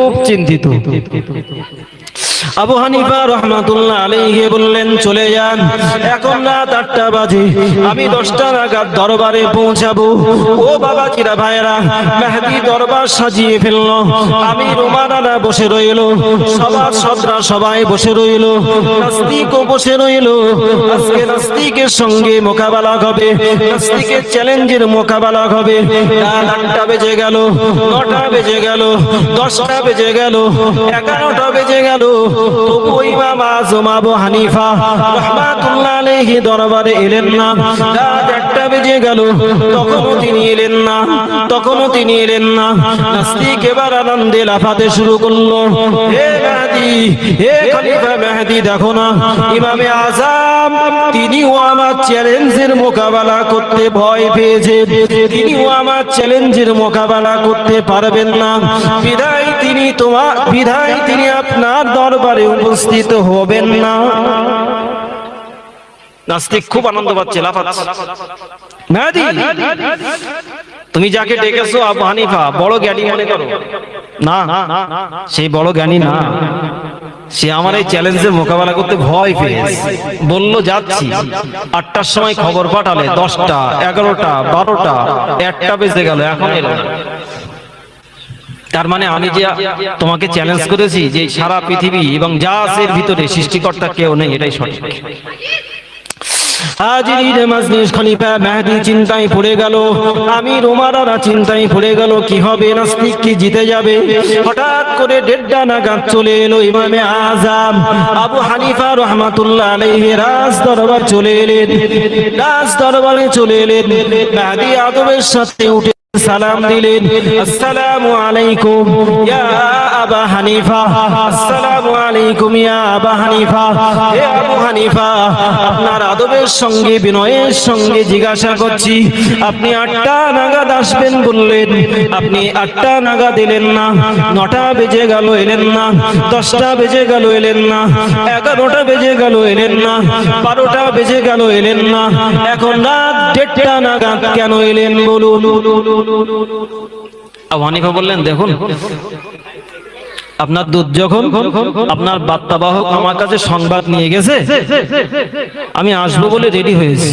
খুব চিন্তিত। আবু হানিফা রাহমাতুল্লাহ আলাইহি বললেন, চলে যান, এখন রাত 8টা বাজে, আমি 10টা নাগাদ দরবারে পৌঁছাবো। ও বাবাজিরা ভাইরা, মেহেদী দরবার সাজিয়ে ফেললো, আমি রুমানারা বসে রইল, সবার সদরা সবাই বসে রইল, নাস্তিকও বসে রইল। আজকে নাস্তিকের সঙ্গে মোকাবেলা হবে, নাস্তিকের চ্যালেঞ্জের মোকাবেলা হবে। রাত 8টা বেজে গেল, 9টা বেজে গেল, 10টা বেজে গেল, 11টা বেজে গেল, তবু ইমাম আযম আবু হানিফা রাহমাতুল্লাহ আলাইহি দরবারে এলেন না। রাত 1টা বেজে গেল, তখনও তিনি এলেন না, তখনও তিনি এলেন না। নাস্তিক এবার আনন্দে লাফাতে শুরু করলো, হে মেহেদী, হে খলিফা মেহেদী, দেখো না ইমামে আযম তিনিও আমার চ্যালেঞ্জের মোকাবেলা করতে ভয় পেয়েছে, তিনিও আমার চ্যালেঞ্জের মোকাবেলা করতে পারবেন না, বিধায় তিনি আপনার দরবারে উপস্থিত হবেন না। নাস্তিক খুব আনন্দ পাচ্ছে, লাফাচ্ছে। মেহেদী, তুমি যাকে ডেকেছো আবু হানিফা বড় জ্ঞানী মনে করো? না, সেই বড় জ্ঞানী না, সে আমার এই চ্যালেঞ্জের মোকাবেলা করতে ভয় পেয়েছে। বলল যাচ্ছি, 8টার সময় খবর পাঠালে 10টা, 11টা, 12টা, 1টা বেজে গেল, এখন এলো না। তার মানে আমি যে তোমাকে চ্যালেঞ্জ করেছি যে সারা পৃথিবী এবং যা আছে এর ভিতরে সৃষ্টিকর্তা কেউ নেই, এটাই সঠিক। হাজির মাজলিস, খলিফা মেহেদী চিন্তায় পড়ে গেল, আমির উমারারা চিন্তায় পড়ে গেল, কি হবে, নাস্তিক কি জিতে যাবে? হঠাৎ করে 1:30 নাগাদ চলে এলো ইমামে আযম আবু হানিফা রাহমাতুল্লাহ আলাইহি রাজ দরবার চলে এলেন, রাজ দরবারে চলে এলেন। মেহেদী আদবের সাথে উঠে সালাম দিলেন, আসসালামু আলাইকুম ইয়া আবা হানিফা, আসসালামু আলাইকুম ইয়া আবা হানিফা। হে আবু হানিফা, আপনার আদবের সঙ্গে বিনয়ের সঙ্গে জিজ্ঞাসা করছি, আপনি 8টা নাগাদ আসবেন বললেন, আপনি 8টা নাগাদ এলেন না, 9টা বেজে গেল এলেন না, 10টা বেজে গেল এলেন না, 11টা বেজে গেল এলেন না, 12টা বেজে গেল এলেন না, এখন রাত 1:30 নাগাদ কেন এলেন বলুন? আবু হানিফা বললেন, দেখুন, আপনার দুধ যখন আপনার বার্তাবাহক আমার কাছে সংবাদ নিয়ে গেছে, আমি আসবো বলে রেডি হয়েছি,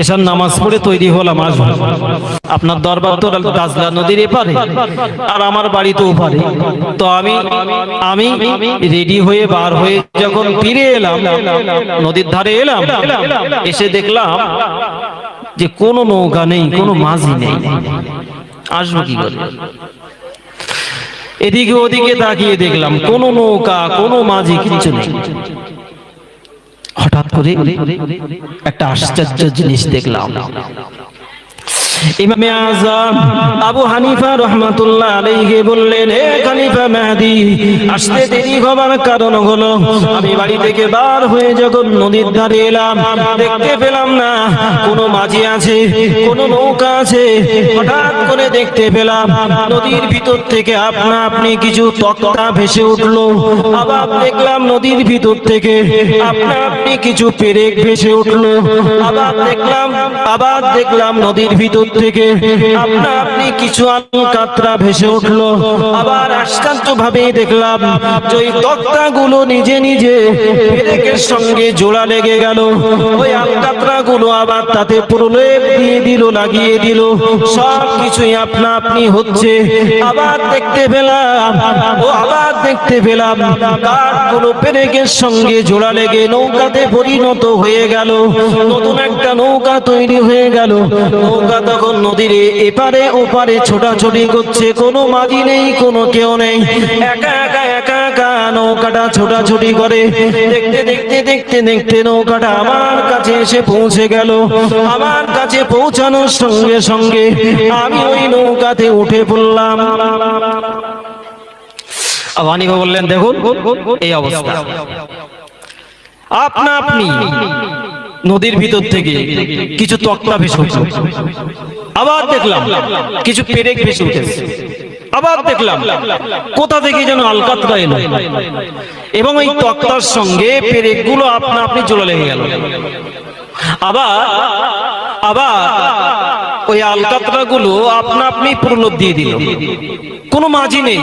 এশার নামাজ পড়ে তৈরি হলাম আসবো। আপনার দরবার তো দাজলা নদীর এপারে আর আমার বাড়ি তো ওপারে, তো আমি রেডি হয়ে বার হয়ে যখন ফিরে এলাম, নদীর ধারে এলাম, এসে দেখলাম যে কোনো নৌকা নেই, কোনো মাঝি নেই, আসবো কি করে? এদিকে ওদিকে তাকিয়ে দেখলাম কোনো নৌকা, কোনো মাঝি, কিচ্ছু নেই। হঠাৎ করে একটা আশ্চর্য জিনিস দেখলাম। ইমামে আযম আবু হানিফা রাহমাতুল্লাহ আলাইহি বললেন, হে খলিফা মেহেদী, আসতে দেরি হবার কারণ হলো আমি বাড়ি থেকে বার হয়ে যখন নদীর ধারে এলাম, দেখতে পেলাম না কোনো মাঝি আছে, কোনো নৌকা আছে। হঠাৎ করে দেখতে পেলাম নদীর ভিতর থেকে আপনি কিছু তক্তা ভেসে উঠলো, আবার দেখলাম নদীর ভিতর থেকে আপনি কিছু পেরেক ভেসে উঠলো, আবার দেখলাম নদীর ভিতর থেকে আপনি কিছু আলকাতরা ভেসে উঠলো। আবার আশ্চর্য ভাবে দেখলাম যে ওই তক্তাগুলো নিজে নিজে পেরেকের সঙ্গে জোড়া লেগে গেল, ওই আলকাতরা গুলো আবার তাতে প্রলেপ দিয়ে দিল, লাগিয়ে দিল, সব কিছুই আপনি হচ্ছে। আবার দেখতে পেলাম কাঠগুলো পেরেকের সঙ্গে জোড়া লেগে নৌকাতে পরিণত হয়ে গেল, নতুন একটা নৌকা তৈরি হয়ে গেল। নৌকা তখন নদীর এপারে ওপারে ছোটাছুটি করছে, কোনো মাঝি নেই, কোনো কেউ নেই, একা একা নৌকাটা ছোটাছুটি করে। দেখতে নৌকাটা আমার কাছে এসে পৌঁছে গেল। আমার কাছে পৌঁছানোর সঙ্গে সঙ্গে আমি ওই নৌকাতে উঠে পড়লাম। আবু হানিফা বললেন, দেখুন এই অবস্থা, আপনি নদীর ভিতর থেকে কিছু তক্তা ভেসে উঠল, আবার দেখলাম কিছু পেরেক ভেসে উঠেছে, আবার দেখলাম কোথা থেকে যেন আলকাতরা এলো, এবং এই তক্তার সঙ্গে পেরেক গুলো আপনি জোড়া লেগে গেল। আবার ওই আলকাতরা গুলো আপনা আপনি প্রলোভ দিয়ে দিল। কোনো মাঝি নেই,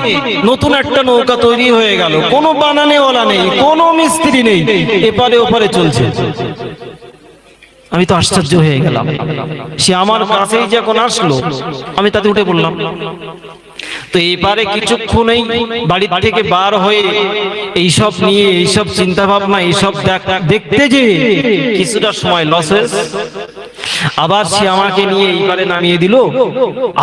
নতুন একটা নৌকা তৈরি হয়ে গেল, কোনো বানানেওয়ালা নেই, কোনো মিস্ত্রি নেই, এপারে ওপারে চলছে। আমি তো আশ্চর্য হয়ে গেলাম। সে আমার কাছেই যখন আসলো, আমি তাতে উঠে বললাম। তো এবারে কিছুক্ষণেই বাড়ি থেকে বার হয়ে এইসব নিয়ে, এইসব চিন্তা ভাবনা, এইসব দেখতে যে কিছুটা সময় লস হয়েছে। আবার সে আমাকে নিয়ে এইবারে নামিয়ে দিল।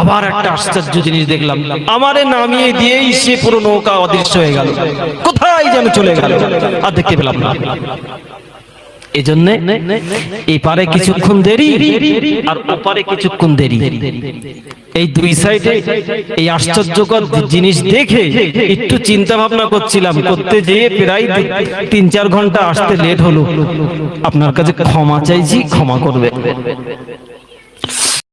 আবার একটা আশ্চর্য জিনিস দেখলাম, আমারে নামিয়ে দিয়েই সে পুরো নৌকা অদৃশ্য হয়ে গেল, কোথায় যেন চলে গেল, আর দেখতে পেলাম না। এজন্য এই পারে কিছুক্ষণ দেরি আর ওপারে কিছুক্ষণ দেরি, এই দুই সাইডে এই আশ্চর্যকর জিনিস দেখে একটু চিন্তা ভাবনা করছিলাম, করতে যেয়ে প্রায় 3-4 ঘন্টা আসতে লেট হলো। আপনার কাছে ক্ষমা চাইছি, ক্ষমা করবে।